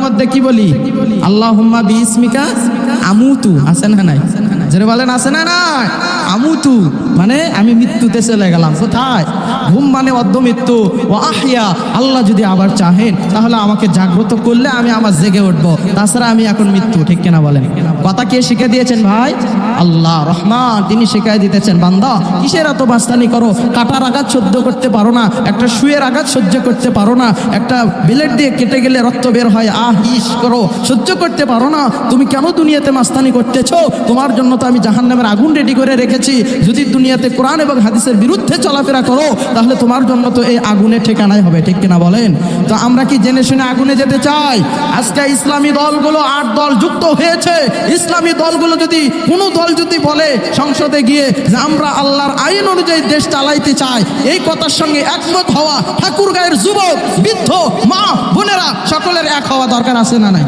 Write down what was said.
মধ্যে কি বলি? আল্লাহুম্মা বিইসমিকা আমুতু, আছে না নাই? যারা বলেন আছে না নাই? আমুতু মানে আমি মৃত্যুতে চলে গেলাম। কোথায়? ঘুম মানে অর্ধ মৃত্যু। ও আহিয়া, আল্লাহ যদি আবার চাহেন তাহলে আমাকে জাগ্রত করলে আমি আবার জেগে উঠবো, তাছাড়া আমি এখন মৃত্যু। ঠিক কিনা বলেন? কথা কে শিখে দিয়েছেন ভাই? আল্লাহ রহমান, তিনি শিখাই দিতেছেন, বান্দা কিসের এত বাস্তানি করো? কাটার আঘাত সহ্য করতে পারো না, একটা সুয়ের আঘাত সহ্য করতে পারো না, একটা ব্লেড দিয়ে কেটে গেলে রক্ত বের হয়, ইস করো, সহ্য করতে পারো না। তুমি কেন দুনিয়াতে মাস্তানি করতেছো? তোমার জন্য তো আমি জাহান্নামের আগুন রেডি করে রেখেছি। যদি দুনিয়াতে কোরআন এবং হাদিসের বিরুদ্ধে চলাফেরা করো তাহলে তোমার জন্য তো এই আগুনের ঠিকানাই হবে। ঠিক কিনা বলেন? তো আমরা কি জেনে শুনে আগুনে যেতে চাই? আজকে ইসলামী দলগুলো 8 দল যুক্ত হয়েছে। ইসলামী দলগুলো যদি কোনো দল যদি বলে সংসদে গিয়ে যে আমরা আল্লাহর আইন অনুযায়ী দেশ চালাইতে চাই, এই কথার সঙ্গে একমত হওয়া ঠাকুরগাঁয়ের যুবক, বৃদ্ধ, মা, বোনেরা সকলের এক হওয়া দরকার, আছে না নাই?